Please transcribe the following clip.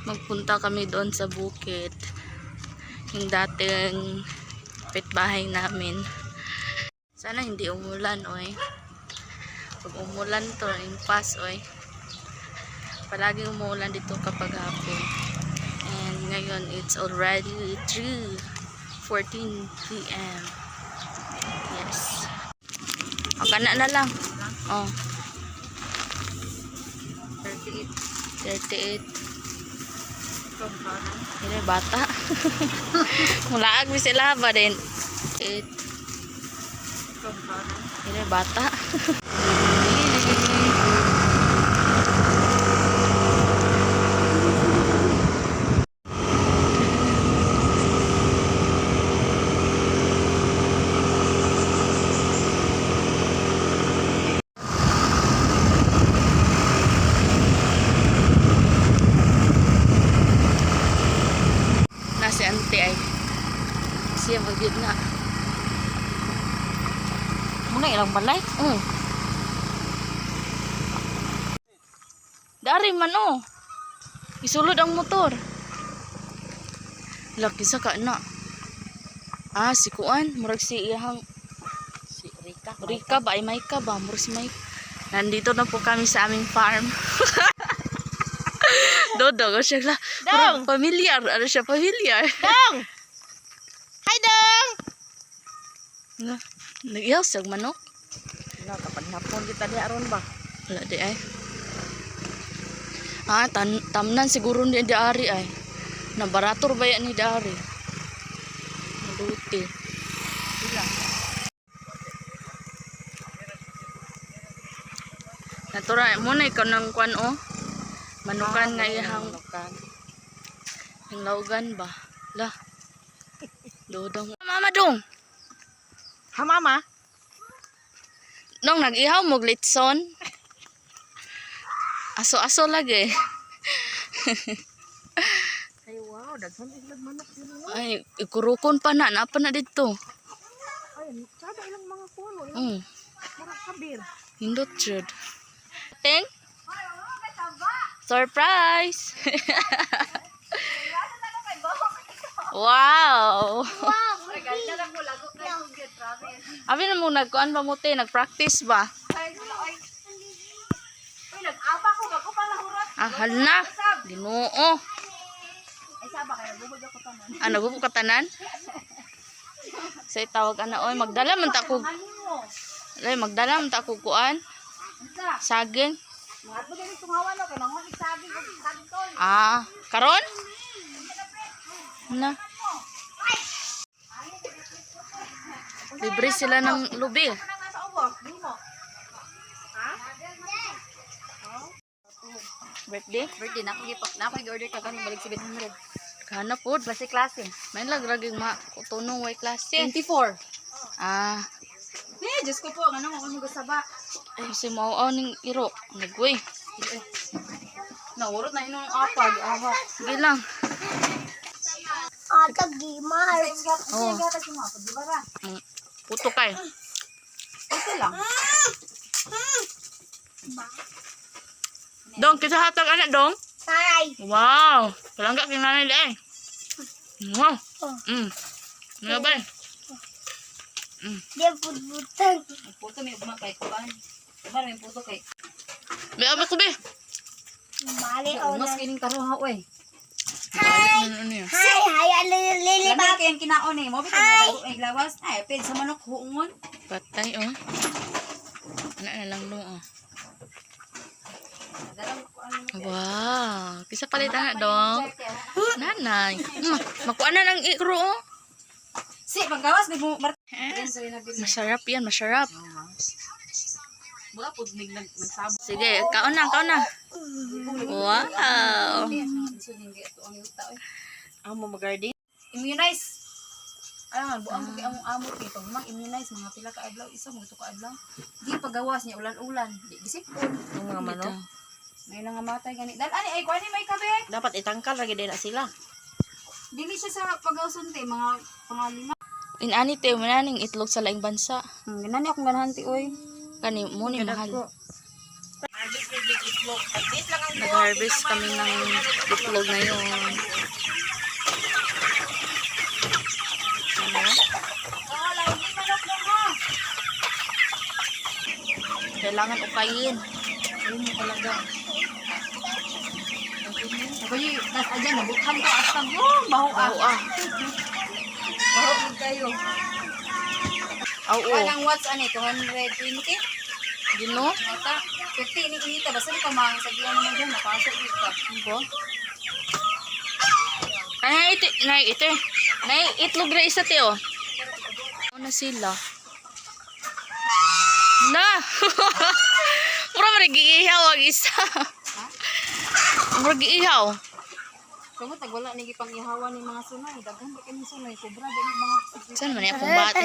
magpunta kami doon sa bukid, yung dating pitbahay namin. Sana hindi umulan, oy. Pag umulan to, impas, oy. Palaging umuulan dito kapag hapon. And ngayon, it's already 3:14 PM. Yes. O, kana na lang. Oh. 38. Ini bata. Mulaag mi sila ba din? Ini bata. Si ante ay siya bagid na muna ilang balay. Dari man isulod ang motor. Laki sa ka na. Si kuan murag si iyang si Rika ba ay Maika ba murag si Maika. Nandito na po kami sa aming farm. Dodong siya la. Dong! Familiar. Ano siya? Familiar. Dong! Hi, Dong! Nag-ihaw siyang manok. Kapag napon kita di aron ba? Wala di ay. Tamnan siguro ni Dari ay. Nabarator ba yan ni Dari? Maluti. Natura mo na ikaw ng kwan manukan nga ihang yung laugan ba? Lah. Dodong. Mama dong. Ha, mama? Nung nag-ihaw mo glitson. Aso-aso lagi. Ay, wow. Daghan ilang manok yun. Ay, ikurukon pa na. Napa na dito. Ay, sada ilang mga kulo. Marang kabir. Hindot jud. Ting? Surprise! Wow! Abi na mo nagkuan ba mo te? Nag-practice ba? Nag-apa ko. Bago pala hurat. Hala! Ginoo! Ay, saba kayo. Bubog ako tanan. Ano bubo ka tanan? Say tawag oy magdala man ta ko. Magdala man ta ko kuan. Saging. Mga ito ganit tungawan o. Kaya nangon isaging o isaging tol. Karon? Na. Libre sila ng lubi. Nasa ubo. Limo. Ha? Birthday? Birthday na ako i-order ka ganun balik 700. Kana po. Klase klase. May lagraging kutunong way klase. 24. Eh, Diyos ko po. Ano mo gasaba? kasi mauaw ning iro. Nagway. Naurot na inong apag. Sige lang. Atag di mahal. Oh. Gata si mga di ba ra? Puto kay. Ito lang. Dong, kita hatag anak dong. Hi. Wow. Palangga kay nanay dai. Wow. Nga ba? Dia putang. Puto may ugma kay kuan. Diba may puto kay. May abi ko be. Mali o. Mas kining karo ha oy. Ano niya? Hi, lili ba kay kinaon eh. Mo bitaw na ay lawas. Ay, ped sa manok huungon. Patay na lang dong Wow. Kisa palitan na dong. Nanay. Makuha na ng ikro Si paggawas ni mo Masarap yan, masarap. Mula pud nig nagsabo. Sige, kaon na. Wow. Amo magarden. Immunize. Alam buang mo ang amo dito, mag-immunize mga pila ka adlaw, isa mo to ka adlaw. Di pagawas niya ulan-ulan, di gisipon. Yung mga manok. May nga matay gani. Dal ani ay kuan ni may kabe. Dapat itangkal lagi din na sila. Dili siya sa pagawsunti mga pangalima. Inani te mananing itlog sa laing bansa. Ginani akong ganahan ti oy. Kani mo ni mahal. At least lang ang Nag-harvest kami ng itlog ngayon. Ano? Kailangan ukayin. Ayun mo talaga. Ako yung, tas ayan, nabukhan ko asam. Oh, baho ah. Oo ah. Baho mo kayo. Oo. Walang watts ano, 220? Gino? Mata, 50 ini inita. Basta di pa masagihan naman dyan. Napasok dito. Ano? Nay, itlog na isa te oh. Ano na sila? Na! Mura mo nag-iihaw ang isa. Mura nag-iihaw. Kamu tag wala nigi pang ihawan ni mga sunay. Daghan pa kami sunay. Sobra din mga Saan man yung akong bata?